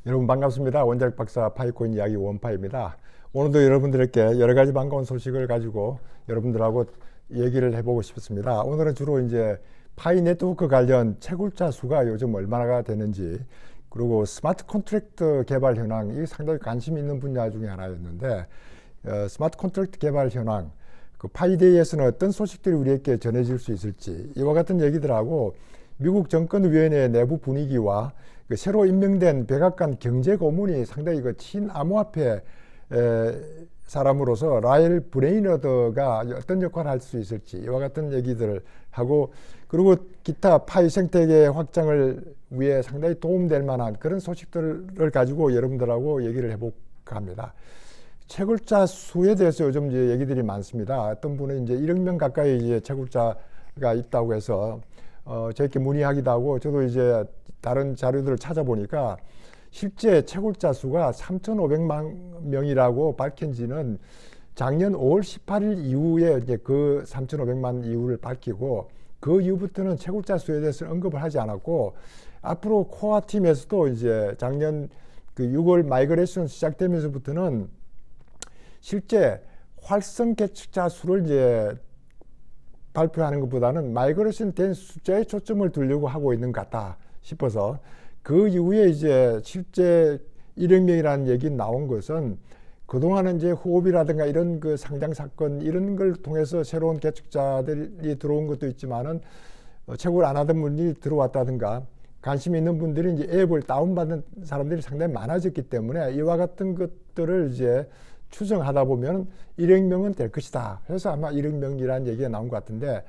여러분 반갑습니다. 원자력 박사 파이코인 이야기 원파입니다. 오늘도 여러분들께 여러 가지 반가운 소식을 가지고 여러분들하고 얘기를 해보고 싶습니다. 오늘은 주로 이제 파이 네트워크 관련 채굴자 수가 요즘 얼마나 되는지, 그리고 스마트 컨트랙트 개발 현황, 이 상당히 관심 있는 분야 중에 하나였는데, 스마트 컨트랙트 개발 현황, 그 파이데이에서는 어떤 소식들이 우리에게 전해질 수 있을지, 이와 같은 얘기들하고 미국 정권위원회 내부 분위기와 그 새로 임명된 백악관 경제고문이 상당히 그 친암호화폐 사람으로서 라일 브레이너드가 어떤 역할을 할 수 있을지, 이와 같은 얘기들을 하고, 그리고 기타 파이 생태계 확장을 위해 상당히 도움될 만한 그런 소식들을 가지고 여러분들하고 얘기를 해볼까 합니다. 채굴자 수에 대해서 요즘 이제 얘기들이 많습니다. 어떤 분은 이제 1억 명 가까이 이제 채굴자가 있다고 해서 저렇게 문의하기도 하고, 저도 이제 다른 자료들을 찾아보니까 실제 채굴자 수가 3,500만 명이라고 밝힌 지는 작년 5월 18일 이후에 이제 그 3,500만 이후를 밝히고, 그 이후부터는 채굴자 수에 대해서 언급을 하지 않았고, 앞으로 코어 팀에서도 이제 작년 그 6월 마이그레이션 시작되면서부터는 실제 활성 개척자 수를 이제 발표하는 것보다는 마이그레이션 된 숫자에 초점을 두려고 하고 있는 것 같다 싶어서, 그 이후에 이제 실제 1억 명이라는 얘기 나온 것은 그동안은 이제 호흡이라든가 이런 그 상장 사건 이런 걸 통해서 새로운 개척자들이 들어온 것도 있지만은 채굴 안 하던 분이 들어왔다든가 관심 있는 분들이 이제 앱을 다운받는 사람들이 상당히 많아졌기 때문에 이와 같은 것들을 이제 추정하다 보면 1억 명은 될 것이다. 그래서 아마 1억 명이라는 얘기가 나온 것 같은데,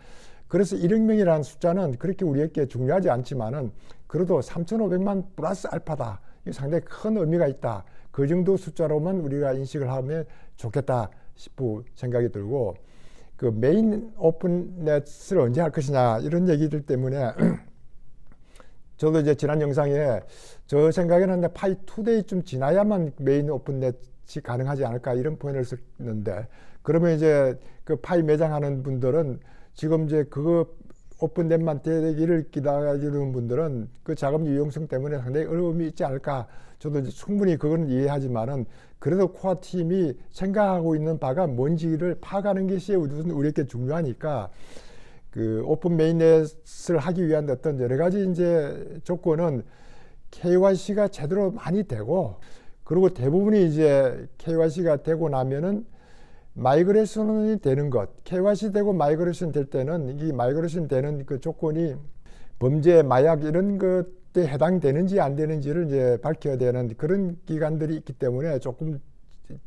그래서 1억 명이라는 숫자는 그렇게 우리에게 중요하지 않지만은 그래도 3,500만 플러스 알파다. 이 상당히 큰 의미가 있다. 그 정도 숫자로만 우리가 인식을 하면 좋겠다 싶은 생각이 들고, 그 메인 오픈넷을 언제 할 것이냐 이런 얘기들 때문에 저도 이제 지난 영상에 저 생각에는 파이 투데이쯤 지나야만 메인 오픈넷이 가능하지 않을까 이런 포인트를 썼는데, 그러면 이제 그 파이 매장하는 분들은 지금 이제 그거 오픈넷만 되기를 기다리는 분들은 그 자금 유용성 때문에 상당히 어려움이 있지 않을까. 저도 이제 충분히 그건 이해하지만은 그래도 코어 팀이 생각하고 있는 바가 뭔지를 파악하는 것이 우리에게 중요하니까, 그 오픈 메인넷을 하기 위한 어떤 여러 가지 이제 조건은 KYC가 제대로 많이 되고, 그리고 대부분이 이제 KYC가 되고 나면은 마이그레이션이 되는 것, KYC 되고 마이그레이션 될 때는 이 마이그레이션 되는 그 조건이 범죄, 마약 이런 것에 해당되는지 안 되는지를 이제 밝혀야 되는 그런 기관들이 있기 때문에 조금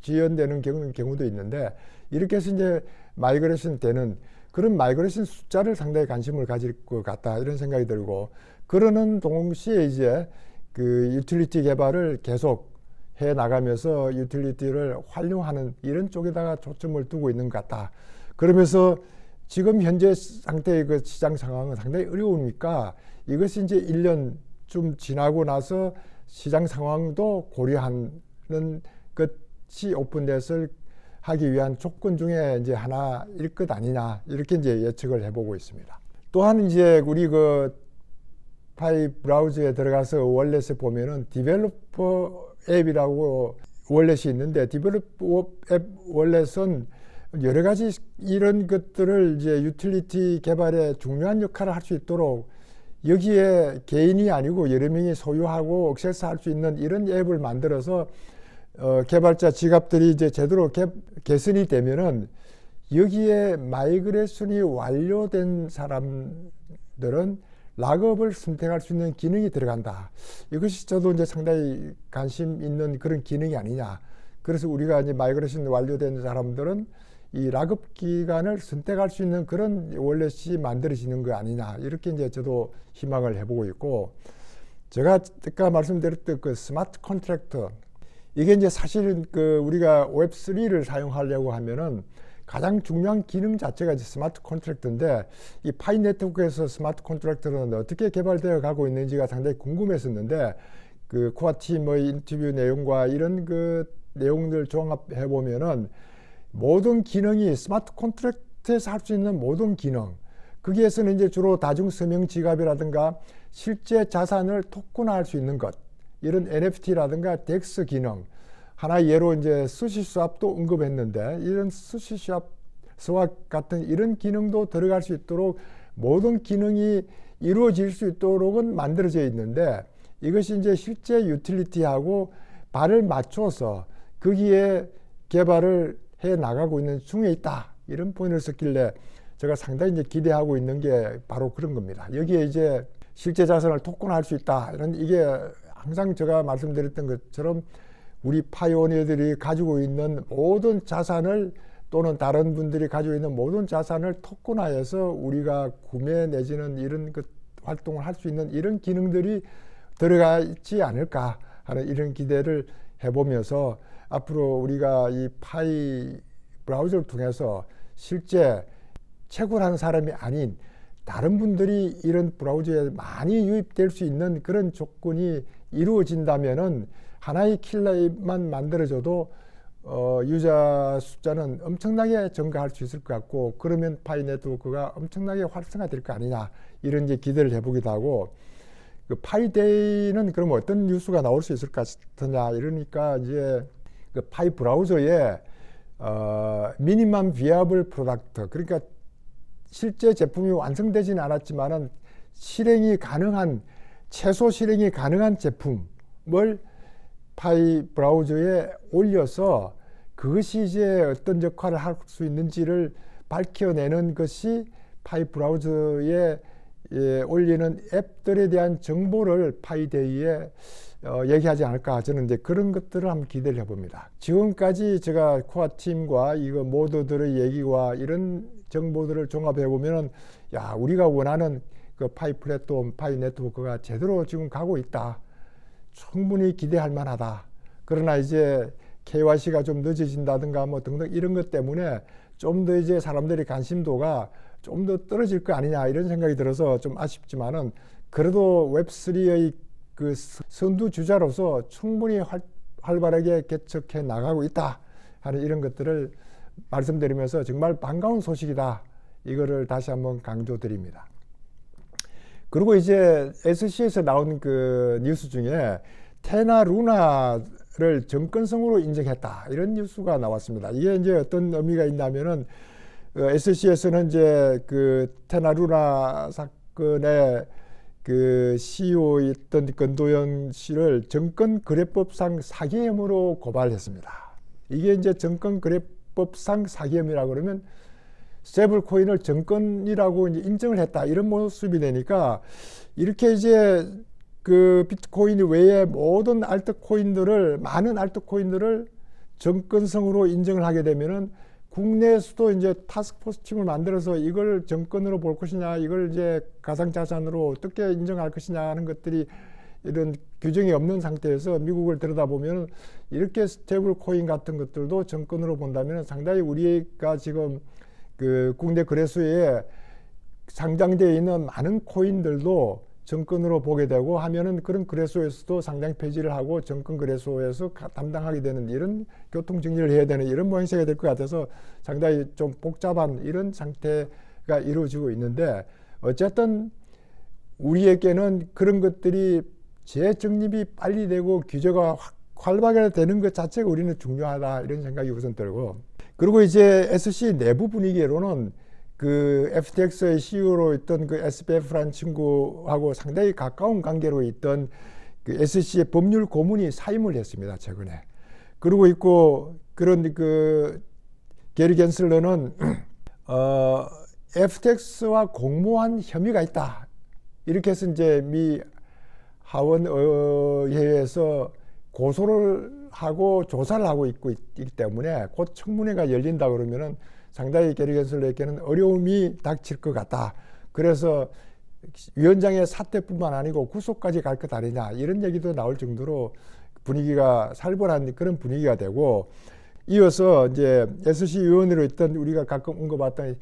지연되는 경우도 있는데, 이렇게 해서 이제 마이그레이션 되는 그런 마이그레이션 숫자를 상당히 관심을 가질 것 같다 이런 생각이 들고, 그러는 동시에 이제 그 유틸리티 개발을 계속 해 나가면서 유틸리티를 활용하는 이런 쪽에다가 초점을 두고 있는 것 같다. 그러면서 지금 현재 상태의 그 시장 상황은 상당히 어려우니까 이것이 이제 1년 좀 지나고 나서 시장 상황도 고려하는 것이 오픈넷을 하기 위한 조건 중에 이제 하나일 것 아니냐 이렇게 이제 예측을 해보고 있습니다. 또한 이제 우리 그 파이 브라우저에 들어가서 월렛에 보면은 디벨로퍼 앱이라고 월렛이 있는데, 디벨로퍼 앱 월렛은 여러 가지 이런 것들을 이제 유틸리티 개발에 중요한 역할을 할 수 있도록 여기에 개인이 아니고 여러 명이 소유하고 액세스할 수 있는 이런 앱을 만들어서 개발자 지갑들이 이제 제대로 개선이 되면은 여기에 마이그레이션이 완료된 사람들은 락업을 선택할 수 있는 기능이 들어간다. 이것이 저도 이제 상당히 관심 있는 그런 기능이 아니냐. 그래서 우리가 이제 마이그레이션 완료된 사람들은 이 락업 기간을 선택할 수 있는 그런 월렛이 만들어지는 거 아니냐. 이렇게 이제 저도 희망을 해보고 있고, 제가 아까 말씀드렸던 그 스마트 컨트랙터, 이게 이제 사실 그 우리가 웹3를 사용하려고 하면은 가장 중요한 기능 자체가 이제 스마트 컨트랙터인데, 이 파이 네트워크에서 스마트 컨트랙터는 어떻게 개발되어 가고 있는지가 상당히 궁금했었는데, 그 코어 팀의 인터뷰 내용과 이런 그 내용들 종합해 보면은 모든 기능이 스마트 컨트랙터에서 할 수 있는 모든 기능, 거기에서는 이제 주로 다중 서명 지갑이라든가 실제 자산을 토큰화할 수 있는 것, 이런 NFT라든가 덱스 기능, 하나 예로 이제 스시스왑도 언급했는데 이런 스시스왑 같은 이런 기능도 들어갈 수 있도록 모든 기능이 이루어질 수 있도록은 만들어져 있는데 이것이 이제 실제 유틸리티하고 발을 맞춰서 거기에 개발을 해 나가고 있는 중에 있다. 이런 포인트를 썼길래 제가 상당히 이제 기대하고 있는 게 바로 그런 겁니다. 여기에 이제 실제 자산을 토큰화할 수 있다. 이런 이게 항상 제가 말씀드렸던 것처럼 우리 파이오니어들이 가지고 있는 모든 자산을 또는 다른 분들이 가지고 있는 모든 자산을 토큰화해서 우리가 구매 내지는 이런 활동을 할 수 있는 이런 기능들이 들어가 있지 않을까 하는 이런 기대를 해보면서 앞으로 우리가 이 파이 브라우저를 통해서 실제 채굴하는 사람이 아닌 다른 분들이 이런 브라우저에 많이 유입될 수 있는 그런 조건이 이루어진다면은 하나의 킬러만 만들어져도 유저 숫자는 엄청나게 증가할 수 있을 것 같고 그러면 파이 네트워크가 엄청나게 활성화될 거 아니냐 이런 이제 기대를 해보기도 하고 그 파이데이는 그럼 어떤 뉴스가 나올 수 있을 것 같으냐 이러니까 이제 그 파이 브라우저에 미니멈 비아블 프로덕트 그러니까 실제 제품이 완성되지는 않았지만은 최소 실행이 가능한 제품을 파이 브라우저에 올려서 그것이 이제 어떤 역할을 할 수 있는지를 밝혀내는 것이 파이 브라우저에 올리는 앱들에 대한 정보를 파이데이에 얘기하지 않을까 저는 이제 그런 것들을 한번 기대를 해봅니다. 지금까지 제가 코아 팀과 이거 모두들의 얘기와 이런 정보들을 종합해 보면은 야 우리가 원하는 그 파이 플랫폼, 파이 네트워크가 제대로 지금 가고 있다. 충분히 기대할 만하다. 그러나 이제 KYC가 좀 늦어진다든가 뭐 등등 이런 것 때문에 좀 더 이제 사람들이 관심도가 좀 더 떨어질 거 아니냐 이런 생각이 들어서 좀 아쉽지만은 그래도 웹3의 그 선두주자로서 충분히 활발하게 개척해 나가고 있다 하는 이런 것들을 말씀드리면서 정말 반가운 소식이다. 이거를 다시 한번 강조드립니다. 그리고 이제 SC에서 나온 그 뉴스 중에 테나 루나를 정권성으로 인정했다. 이런 뉴스가 나왔습니다. 이게 이제 어떤 의미가 있냐면은 SC에서는 이제 그 테나 루나 사건의 그 CEO였던 건도현 씨를 정권거래법상 사기 혐의로 고발했습니다. 이게 이제 정권거래법상 사기 혐의라 그러면 스테이블코인을 정권이라고 이제 인정을 했다 이런 모습이 되니까 이렇게 이제 그 비트코인 외에 모든 많은 알트코인들을 정권성으로 인정을 하게 되면은 국내에서도 이제 타스크포스 팀을 만들어서 이걸 정권으로 볼 것이냐, 이걸 이제 가상자산으로 어떻게 인정할 것이냐 하는 것들이 이런 규정이 없는 상태에서 미국을 들여다보면 이렇게 스테이블 코인 같은 것들도 정권으로 본다면 상당히 우리가 지금 그 국내 거래소에 상장되어 있는 많은 코인들도 정권으로 보게 되고 하면은 그런 거래소에서도 상당 폐지를 하고 정권 거래소에서 담당하게 되는 이런 교통 정리를 해야 되는 이런 모양새가 될 것 같아서 상당히 좀 복잡한 이런 상태가 이루어지고 있는데 어쨌든 우리에게는 그런 것들이 재정립이 빨리 되고 규제가 활발하게 되는 것 자체가 우리는 중요하다 이런 생각이 우선 들고 그리고 이제 SC 내부 분위기로는 그 FTX의 CEO로 있던 그 SBF라는 친구하고 상당히 가까운 관계로 있던 그 SC의 법률 고문이 사임을 했습니다, 최근에. 그러고 있고, 그런 그 게리 겐슬러는, FTX와 공모한 혐의가 있다. 이렇게 해서 이제 미 하원의회에서 고소를 하고 조사를 하고 있기 때문에 곧 청문회가 열린다 그러면은 상당히 게리 겐슬러에게는 어려움이 닥칠 것 같다. 그래서 위원장의 사퇴뿐만 아니고 구속까지 갈 것 아니냐 이런 얘기도 나올 정도로 분위기가 살벌한 그런 분위기가 되고 이어서 이제 SC 위원으로 있던 우리가 가끔 언급했던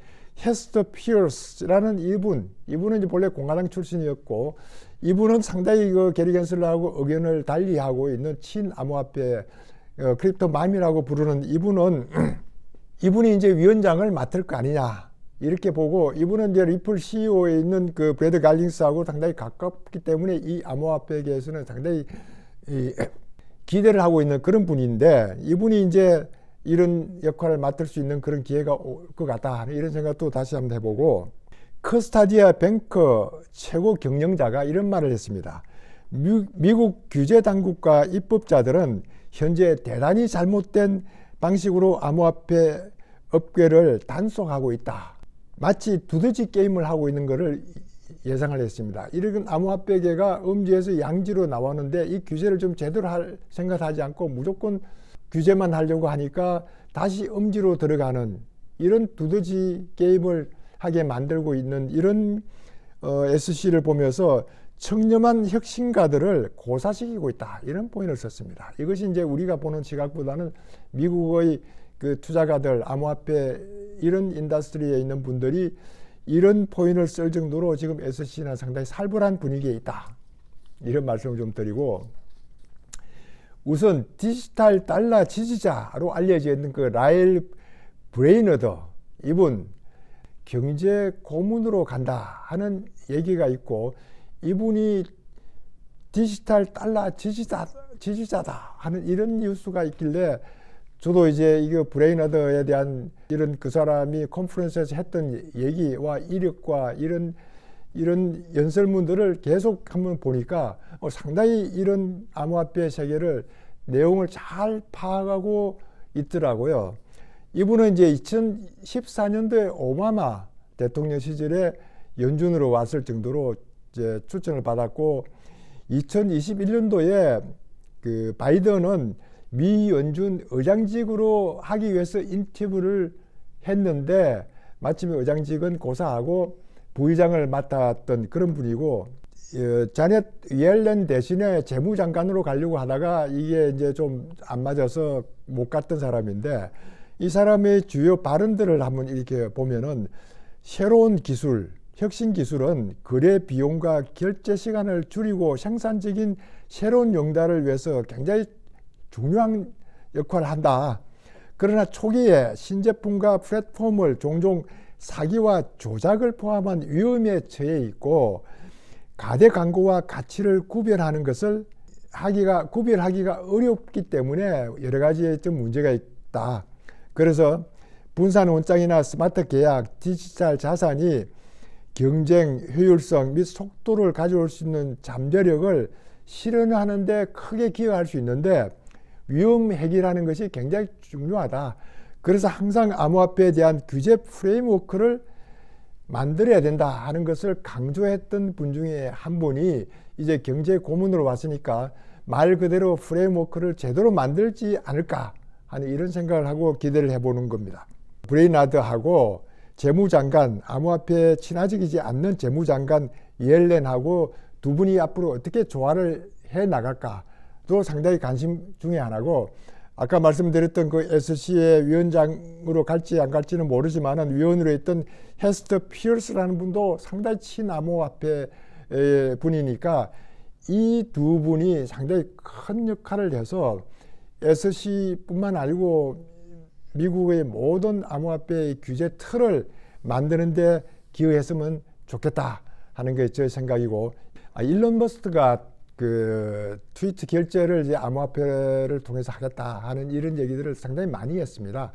헤스터 피어스라는 이분은 이제 본래 공화당 출신이었고 이분은 상당히 그 게리 겐슬러하고 의견을 달리하고 있는 친암호화폐 크립토 맘이라고 부르는 이분이 이제 위원장을 맡을 거 아니냐 이렇게 보고 이분은 이제 리플 CEO에 있는 그 브래드 갈링스하고 상당히 가깝기 때문에 이 암호화폐계에서는 상당히 기대를 하고 있는 그런 분인데, 이분이 이제 이런 역할을 맡을 수 있는 그런 기회가 올 것 같다, 이런 생각도 다시 한번 해보고, 커스타디아 뱅커 최고 경영자가 이런 말을 했습니다. 미국 규제 당국과 입법자들은 현재 대단히 잘못된 방식으로 암호화폐 업계를 단속하고 있다. 마치 두더지 게임을 하고 있는 것을 예상을 했습니다. 이런 암호화폐계가 음지에서 양지로 나왔는데 이 규제를 좀 제대로 할 생각하지 않고 무조건 규제만 하려고 하니까 다시 음지로 들어가는 이런 두더지 게임을 하게 만들고 있는 이런 SC를 보면서 청렴한 혁신가들을 고사시키고 있다, 이런 포인트를 썼습니다. 이것이 이제 우리가 보는 시각보다는 미국의 그 투자가들, 암호화폐 이런 인더스트리에 있는 분들이 이런 포인트를 쓸 정도로 지금 SC는 상당히 살벌한 분위기에 있다, 이런 말씀을 좀 드리고, 우선 디지털 달러 지지자로 알려져 있는 그 라일 브레이너더, 이분 경제 고문으로 간다 하는 얘기가 있고, 이분이 디지털 달러 지지자다 하는 이런 뉴스가 있길래, 저도 이제 이거 브레이너더에 대한 이런 그 사람이 컨퍼런스에서 했던 얘기와 이력과 이런 연설문들을 계속 한번 보니까 상당히 이런 암호화폐 세계를 내용을 잘 파악하고 있더라고요. 이분은 이제 2014년도에 오바마 대통령 시절에 연준으로 왔을 정도로 이제 추천을 받았고, 2021년도에 그 바이든은 미 연준 의장직으로 하기 위해서 인터뷰를 했는데, 마침 의장직은 고사하고 부의장을 맡았던 그런 분이고, 자넷 옐렌 대신에 재무장관으로 가려고 하다가 이게 이제 좀 안 맞아서 못 갔던 사람인데, 이 사람의 주요 발언들을 한번 이렇게 보면은, 새로운 기술, 혁신 기술은 거래 비용과 결제 시간을 줄이고 생산적인 새로운 영달을 위해서 굉장히 중요한 역할을 한다. 그러나 초기에 신제품과 플랫폼을 종종 사기와 조작을 포함한 위험에 처해 있고, 가대 광고와 가치를 구별하는 것을 구별하기가 어렵기 때문에 여러 가지의 좀 문제가 있다. 그래서 분산 원장이나 스마트 계약, 디지털 자산이 경쟁, 효율성 및 속도를 가져올 수 있는 잠재력을 실현하는 데 크게 기여할 수 있는데, 위험 해결하는 것이 굉장히 중요하다. 그래서 항상 암호화폐에 대한 규제 프레임워크를 만들어야 된다 하는 것을 강조했던 분 중에 한 분이 이제 경제 고문으로 왔으니까 말 그대로 프레임워크를 제대로 만들지 않을까 하는 이런 생각을 하고 기대를 해보는 겁니다. 브레이나드하고 재무장관, 암호화폐에 친화적이지 않는 재무장관 옐렌하고 두 분이 앞으로 어떻게 조화를 해 나갈까도 상당히 관심 중에 하나고, 아까 말씀드렸던 그 SC의 위원장으로 갈지 안 갈지는 모르지만은 위원으로 있던 헤스터 피어스라는 분도 상당히 친암호화폐 분이니까 이 두 분이 상당히 큰 역할을 해서 SC뿐만 아니고 미국의 모든 암호화폐의 규제 틀을 만드는데 기여했으면 좋겠다 하는 게 제 생각이고, 일론 머스크가 그 트위트 결제를 이제 암호화폐를 통해서 하겠다 하는 이런 얘기들을 상당히 많이 했습니다.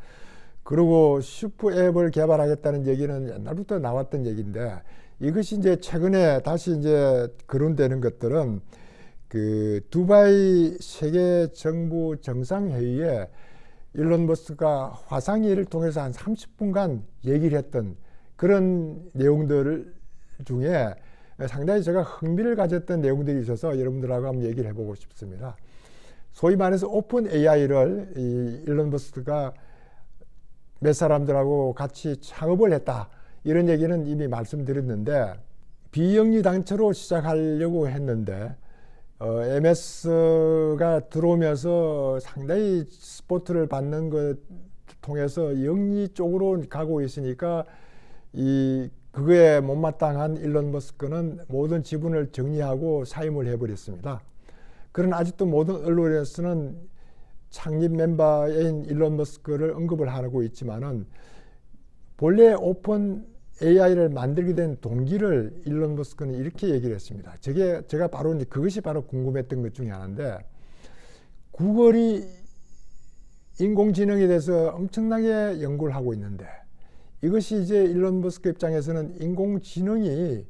그리고 슈퍼 앱을 개발하겠다는 얘기는 옛날부터 나왔던 얘기인데, 이것이 이제 최근에 다시 이제 거론되는 것들은 그 두바이 세계 정부 정상회의에 일론 머스크가 화상회의를 통해서 한 30분간 얘기를 했던 그런 내용들 중에 상당히 제가 흥미를 가졌던 내용들이 있어서 여러분들하고 한번 얘기를 해보고 싶습니다. 소위 말해서 오픈 AI를 일론 머스크가 몇 사람들하고 같이 창업을 했다, 이런 얘기는 이미 말씀드렸는데, 비영리 단체로 시작하려고 했는데 MS가 들어오면서 상당히 스포트를 받는 것 통해서 영리 쪽으로 가고 있으니까 그거에 못마땅한 일론 머스크는 모든 지분을 정리하고 사임을 해버렸습니다. 그러나 아직도 모든 언론에서는 창립 멤버인 일론 머스크를 언급을 하고 있지만은, 본래 오픈 AI를 만들게 된 동기를 일론 머스크는 이렇게 얘기를 했습니다. 제가 바로 그것이 바로 궁금했던 것 중에 하나인데, 구글이 인공지능에 대해서 엄청나게 연구를 하고 있는데 이것이 이제 일론 머스크 입장에서는 인공지능이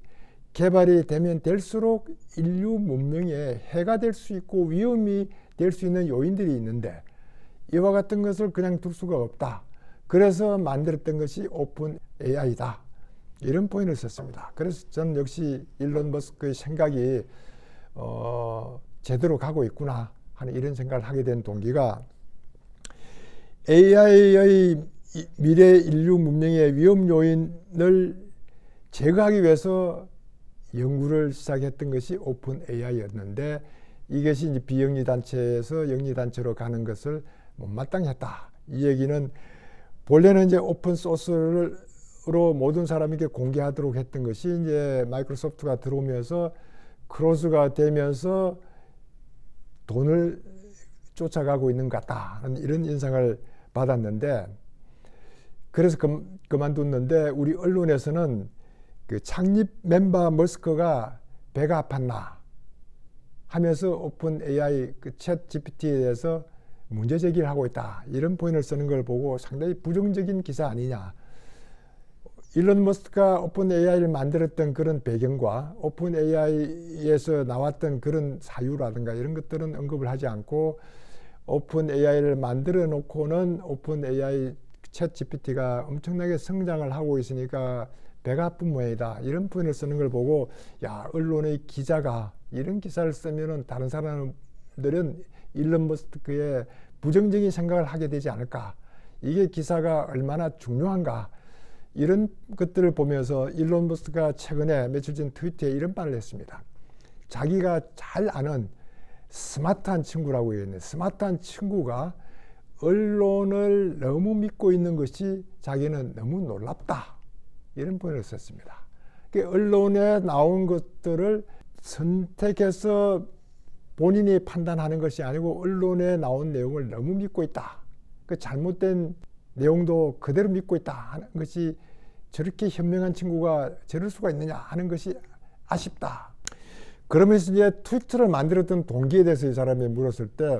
개발이 되면 될수록 인류 문명에 해가 될 수 있고 위험이 될 수 있는 요인들이 있는데 이와 같은 것을 그냥 둘 수가 없다. 그래서 만들었던 것이 오픈 AI다. 이런 포인트를 썼습니다. 그래서 저는 역시 일론 머스크의 생각이 제대로 가고 있구나 하는 이런 생각을 하게 된 동기가 AI의 미래 인류 문명의 위험 요인을 제거하기 위해서 연구를 시작했던 것이 오픈 AI였는데 이것이 이제 비영리 단체에서 영리 단체로 가는 것을 못마땅히 했다. 이 얘기는 본래는 이제 오픈 소스로 모든 사람에게 공개하도록 했던 것이 이제 마이크로소프트가 들어오면서 크로스가 되면서 돈을 쫓아가고 있는 것 같다. 이런 인상을 받았는데 그래서 그만뒀는데 우리 언론에서는 그 창립 멤버 머스크가 배가 아팠나 하면서 오픈 AI 그 챗 GPT에 대해서 문제 제기를 하고 있다. 이런 포인트를 쓰는 걸 보고 상당히 부정적인 기사 아니냐. 일론 머스크가 오픈 AI를 만들었던 그런 배경과 오픈 AI에서 나왔던 그런 사유라든가 이런 것들은 언급을 하지 않고 오픈 AI를 만들어 놓고는 오픈 AI 챗 GPT가 엄청나게 성장을 하고 있으니까 배가 아픈 모양이다. 이런 표현을 쓰는 걸 보고 야, 언론의 기자가 이런 기사를 쓰면은 다른 사람들은 일론 머스크의 부정적인 생각을 하게 되지 않을까. 이게 기사가 얼마나 중요한가. 이런 것들을 보면서 일론 머스크가 최근에 며칠 전 트위터에 이런 말을 했습니다. 자기가 잘 아는 스마트한 친구라고 했는데 스마트한 친구가 언론을 너무 믿고 있는 것이 자기는 너무 놀랍다. 이런 표현을 썼습니다. 언론에 나온 것들을 선택해서 본인이 판단하는 것이 아니고 언론에 나온 내용을 너무 믿고 있다. 그 잘못된 내용도 그대로 믿고 있다 하는 것이 저렇게 현명한 친구가 저럴 수가 있느냐 하는 것이 아쉽다. 그러면서 이제 트위터를 만들었던 동기에 대해서 이 사람이 물었을 때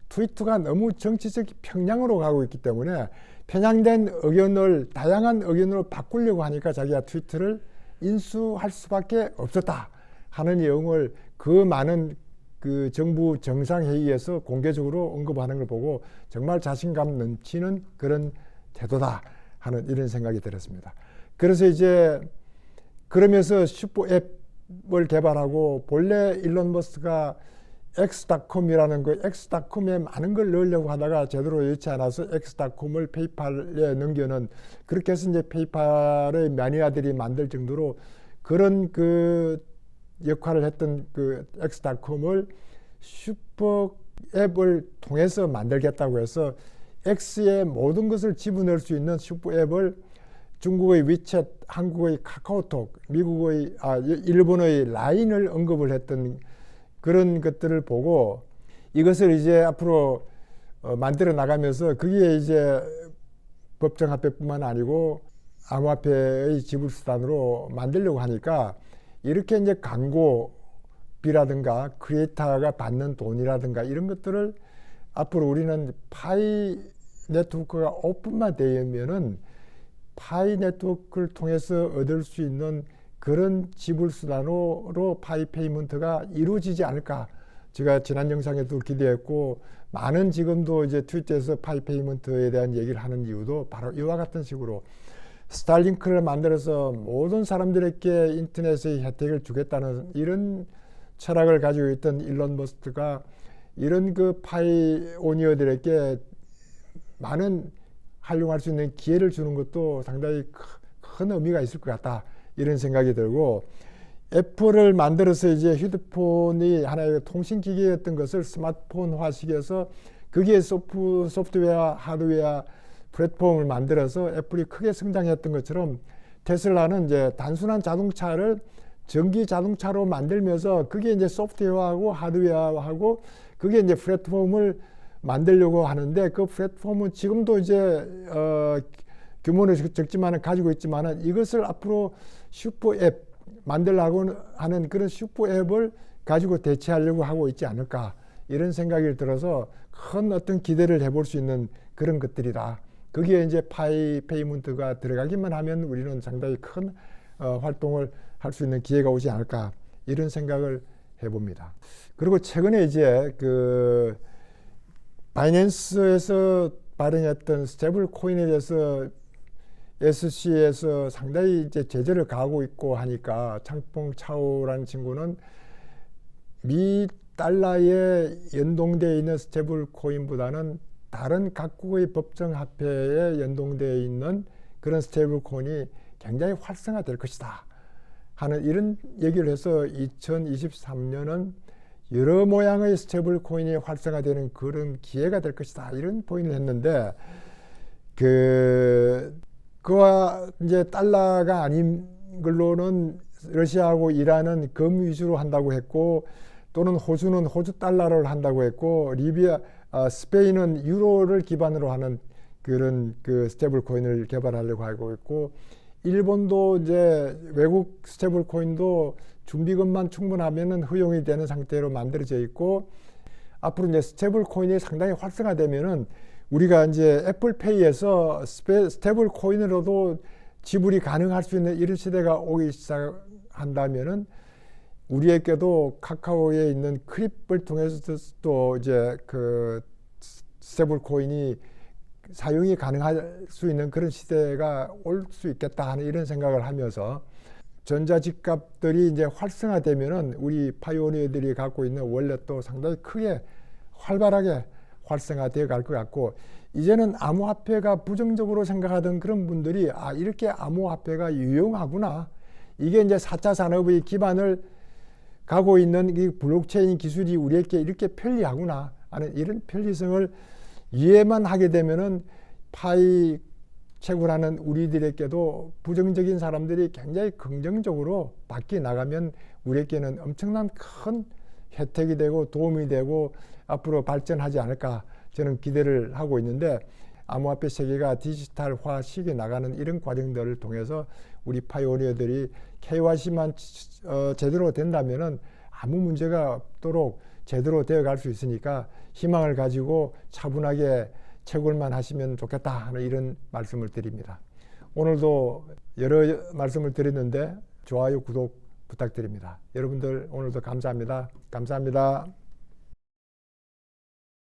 트위터가 너무 정치적 편향으로 가고 있기 때문에 편향된 의견을 다양한 의견으로 바꾸려고 하니까 자기가 트위터를 인수할 수밖에 없었다 하는 내용을 그 많은 그 정부 정상회의에서 공개적으로 언급하는 걸 보고 정말 자신감 넘치는 그런 태도다 하는 이런 생각이 들었습니다. 그래서 이제 그러면서 슈퍼 앱을 개발하고 본래 일론 머스크가 X.com이라는 그 X.com에 많은 걸 넣으려고 하다가 제대로 여의치 않아서 X.com을 페이팔에 넘겨는 그렇게 해서 이제 페이팔의 매니아들이 만들 정도로 그런 그 역할을 했던 그 X.com을 슈퍼 앱을 통해서 만들겠다고 해서 X의 모든 것을 집어넣을 수 있는 슈퍼 앱을 중국의 위챗, 한국의 카카오톡, 미국의 일본의 라인을 언급을 했던 그런 것들을 보고 이것을 이제 앞으로 만들어 나가면서 그게 이제 법정화폐뿐만 아니고 암호화폐의 지불수단으로 만들려고 하니까 이렇게 이제 광고비라든가 크리에이터가 받는 돈이라든가 이런 것들을 앞으로 우리는 파이 네트워크가 오픈만 되면은 파이 네트워크를 통해서 얻을 수 있는 그런 지불수단으로 파이 페이먼트가 이루어지지 않을까. 제가 지난 영상에도 기대했고 많은 지금도 이제 트위터에서 파이 페이먼트에 대한 얘기를 하는 이유도 바로 이와 같은 식으로 스타링크를 만들어서 모든 사람들에게 인터넷의 혜택을 주겠다는 이런 철학을 가지고 있던 일론 머스크가 이런 그 파이오니어들에게 많은 활용할 수 있는 기회를 주는 것도 상당히 큰 의미가 있을 것 같다. 이런 생각이 들고 애플을 만들어서 이제 휴대폰이 하나의 통신기기였던 것을 스마트폰화시켜서 거기에 소프트웨어, 하드웨어 플랫폼을 만들어서 애플이 크게 성장했던 것처럼 테슬라는 이제 단순한 자동차를 전기 자동차로 만들면서 그게 이제 소프트웨어하고 하드웨어하고 그게 이제 플랫폼을 만들려고 하는데 그 플랫폼은 지금도 이제 규모는 적지만은 가지고 있지만은 이것을 앞으로 슈퍼 앱 만들려고 하는 그런 슈퍼 앱을 가지고 대체하려고 하고 있지 않을까 이런 생각이 들어서 큰 어떤 기대를 해볼 수 있는 그런 것들이다. 거기에 이제 파이 페이먼트가 들어가기만 하면 우리는 상당히 큰 활동을 할 수 있는 기회가 오지 않을까 이런 생각을 해봅니다. 그리고 최근에 이제 그 바이낸스에서 발행했던 스테이블 코인에 대해서 SC에서 상당히 이제 제재를 가하고 있고 하니까 창펑 차오라는 친구는 미 달러에 연동되어 있는 스테이블 코인보다는 다른 각국의 법정 화폐에 연동되어 있는 그런 스테이블 코인이 굉장히 활성화될 것이다 하는 이런 얘기를 해서 2023년은 여러 모양의 스테이블 코인이 활성화되는 그런 기회가 될 것이다 이런 포인을 했는데 그와 이제 달러가 아닌 걸로는 러시아하고 이란은 금 위주로 한다고 했고 또는 호주는 호주 달러를 한다고 했고 스페인은 유로를 기반으로 하는 그런 그 스테이블 코인을 개발하려고 하고 있고 일본도 이제 외국 스테이블 코인도 준비금만 충분하면은 허용이 되는 상태로 만들어져 있고 앞으로 이제 스테이블 코인이 상당히 활성화되면은 우리가 이제 애플페이에서 스테이블 코인으로도 지불이 가능할 수 있는 이런 시대가 오기 시작한다면은 우리에게도 카카오에 있는 크립을 통해서도 이제 그 스테이블 코인이 사용이 가능할 수 있는 그런 시대가 올 수 있겠다 하는 이런 생각을 하면서 전자지갑들이 이제 활성화되면은 우리 파이오니어들이 갖고 있는 월렛도 상당히 크게 활발하게 활성화되어 갈 것 같고 이제는 암호화폐가 부정적으로 생각하던 그런 분들이 이렇게 암호화폐가 유용하구나 이게 이제 4차 산업의 기반을 가고 있는 이 블록체인 기술이 우리에게 이렇게 편리하구나 하는 이런 편리성을 이해만 하게 되면은 파이 채굴하는 우리들에게도 부정적인 사람들이 굉장히 긍정적으로 바뀌어 나가면 우리에게는 엄청난 큰 혜택이 되고 도움이 되고 앞으로 발전하지 않을까 저는 기대를 하고 있는데 암호화폐 세계가 디지털화 시기에 나가는 이런 과정들을 통해서 우리 파이오니어들이 KYC만 제대로 된다면은 아무 문제가 없도록 제대로 되어 갈 수 있으니까 희망을 가지고 차분하게 채굴만 하시면 좋겠다 하는 이런 말씀을 드립니다. 오늘도 여러 말씀을 드렸는데 좋아요, 구독 부탁드립니다. 여러분들 오늘도 감사합니다. 감사합니다.